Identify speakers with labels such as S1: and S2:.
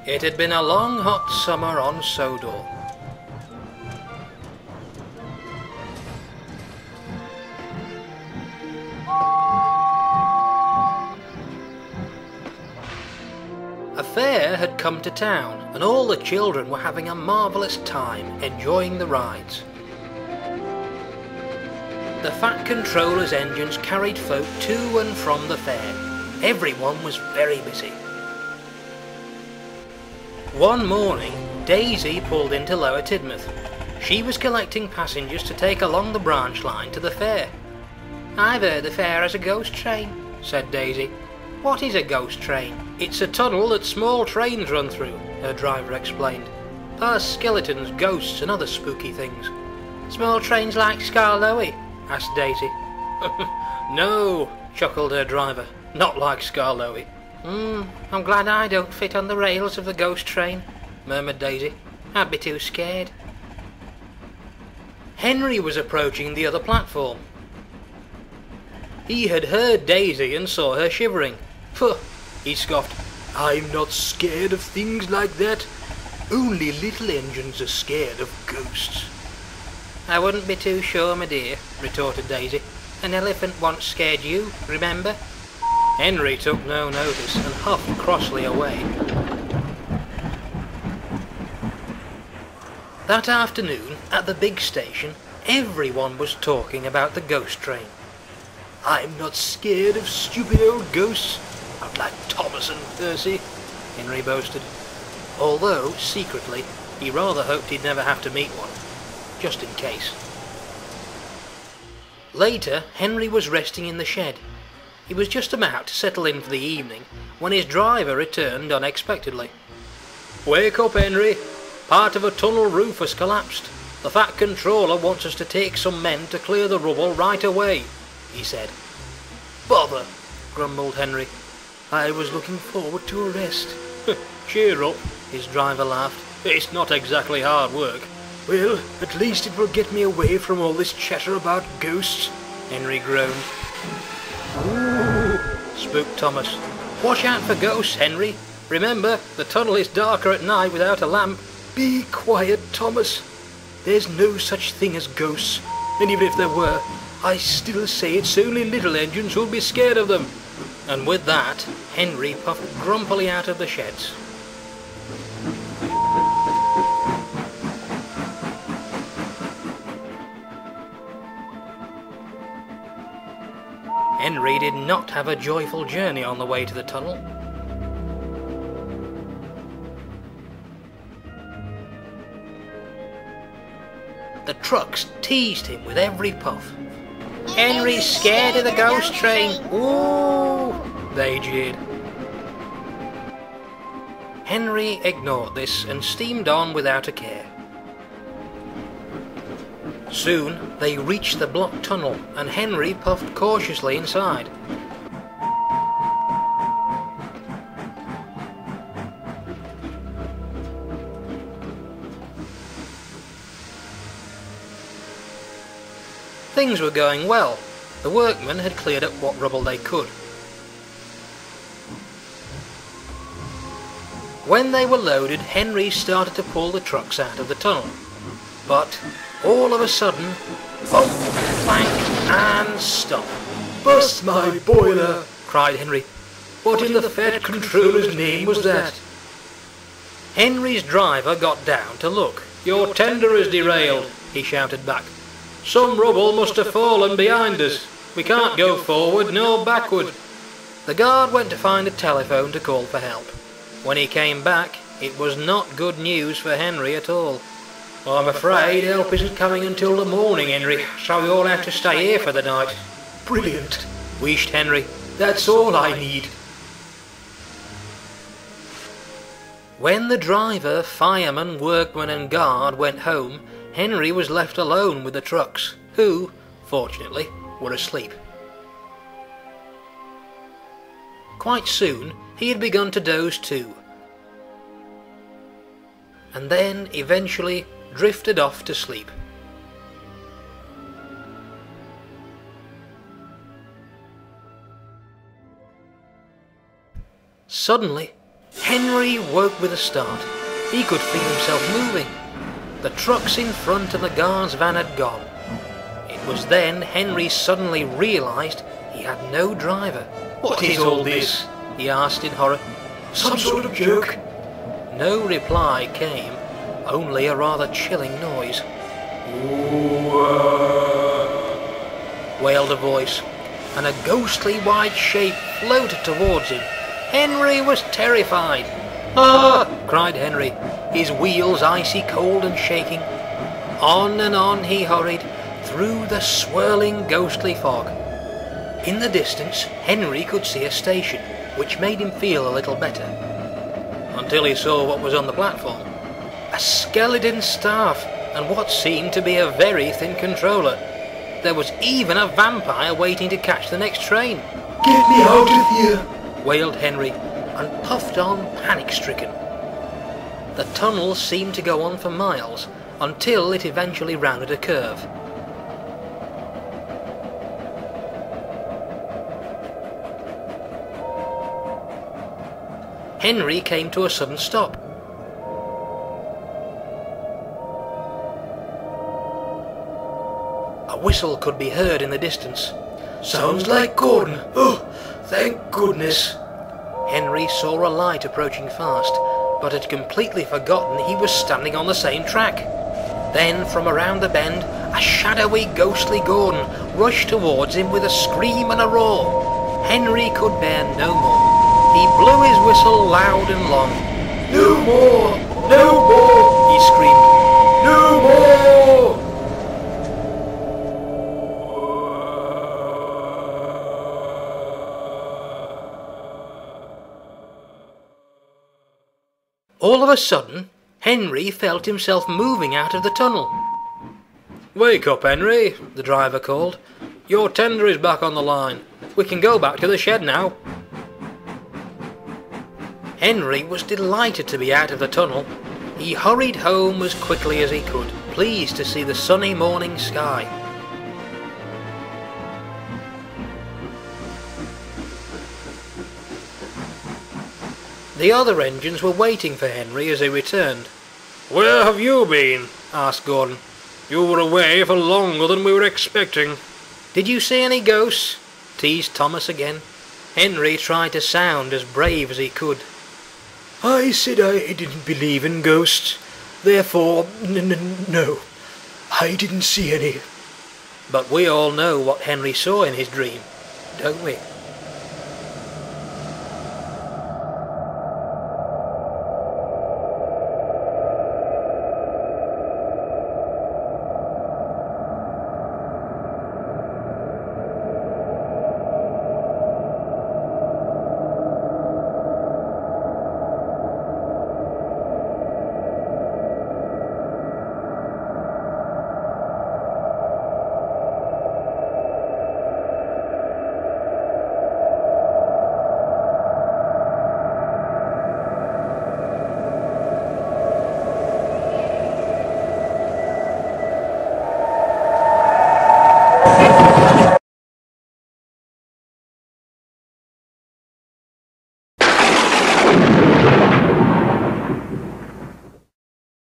S1: It had been a long hot summer on Sodor. A fair had come to town, and all the children were having a marvellous time enjoying the rides. The Fat Controller's engines carried folk to and from the fair. Everyone was very busy. One morning, Daisy pulled into Lower Tidmouth. She was collecting passengers to take along the branch line to the fair. "I've heard the fair has a ghost train," said Daisy. "What is a ghost train?" "It's a tunnel that small trains run through," her driver explained. "Past skeletons, ghosts and other spooky things." "Small trains like Skarloey?" asked Daisy. "No," chuckled her driver, "not like Skarloey." I'm glad I don't fit on the rails of the ghost train," murmured Daisy. "I'd be too scared." Henry was approaching the other platform. He had heard Daisy and saw her shivering. "Phew," he scoffed. "I'm not scared of things like that. Only little engines are scared of ghosts." "I wouldn't be too sure, my dear," retorted Daisy. "An elephant once scared you, remember?" Henry took no notice and huffed crossly away. That afternoon, at the big station, everyone was talking about the ghost train. "I'm not scared of stupid old ghosts, not like Thomas and Percy," Henry boasted. Although, secretly, he rather hoped he'd never have to meet one, just in case. Later, Henry was resting in the shed. He was just about to settle in for the evening when his driver returned unexpectedly. "Wake up, Henry. Part of a tunnel roof has collapsed. The Fat Controller wants us to take some men to clear the rubble right away," he said. "Bother," grumbled Henry. "I was looking forward to a rest." "Cheer up," his driver laughed. "It's not exactly hard work." "Well, at least it will get me away from all this chatter about ghosts," Henry groaned. "Ooh," spooked Thomas. "Watch out for ghosts, Henry. Remember, the tunnel is darker at night without a lamp." "Be quiet, Thomas. There's no such thing as ghosts, and even if there were, I still say it's only little engines who'll be scared of them." And with that, Henry puffed grumpily out of the sheds. Henry did not have a joyful journey on the way to the tunnel. The trucks teased him with every puff. "Henry's scared of the ghost train. Ooh," they jeered. Henry ignored this and steamed on without a care. Soon they reached the blocked tunnel, and Henry puffed cautiously inside. Things were going well. The workmen had cleared up what rubble they could. When they were loaded, Henry started to pull the trucks out of the tunnel. But all of a sudden, bump, clank, and stop. "Bust my boiler!" cried Henry. "What in the Fat Controller's name was that?" Henry's driver got down to look. "Your tender is derailed," he shouted back. "Some rubble must have fallen behind us. We can't go forward nor backward." The guard went to find a telephone to call for help. When he came back, it was not good news for Henry at all. "I'm afraid help isn't coming until the morning, Henry, so you'll have to stay here for the night." "Brilliant," wheezed Henry. "That's all I need." When the driver, fireman, workman and guard went home, Henry was left alone with the trucks, who, fortunately, were asleep. Quite soon, he had begun to doze too, and then eventually drifted off to sleep. Suddenly, Henry woke with a start. He could feel himself moving. The trucks in front and the guard's van had gone. It was then Henry suddenly realised he had no driver.
S2: What is all this?
S1: He asked in horror.
S2: Some sort of joke?
S1: No reply came, only a rather chilling noise. Wailed a voice, and a ghostly white shape floated towards him. Henry was terrified. "Ah!" cried Henry, his wheels icy cold and shaking. On and on he hurried, through the swirling ghostly fog. In the distance, Henry could see a station, which made him feel a little better. Until he saw what was on the platform. A skeleton staff, and what seemed to be a very thin controller. There was even a vampire waiting to catch the next train.
S2: "Get me out of here!"
S1: wailed Henry, and puffed on panic-stricken. The tunnel seemed to go on for miles, until it eventually rounded a curve. Henry came to a sudden stop. A whistle could be heard in the distance.
S2: "Sounds like Gordon. Oh, thank goodness."
S1: Henry saw a light approaching fast, but had completely forgotten he was standing on the same track. Then, from around the bend, a shadowy, ghostly Gordon rushed towards him with a scream and a roar. Henry could bear no more. He blew his whistle loud and long.
S2: "No more! No more!"
S1: he screamed.
S2: "No more!"
S1: All of a sudden, Henry felt himself moving out of the tunnel. "Wake up, Henry," the driver called. "Your tender is back on the line. We can go back to the shed now." Henry was delighted to be out of the tunnel. He hurried home as quickly as he could, pleased to see the sunny morning sky. The other engines were waiting for Henry as he returned. "Where have you been?" asked Gordon. "You were away for longer than we were expecting." "Did you see any ghosts?" teased Thomas again. Henry tried to sound as brave as he could.
S2: "I said I didn't believe in ghosts. Therefore, no, I didn't see any."
S1: But we all know what Henry saw in his dream, don't we?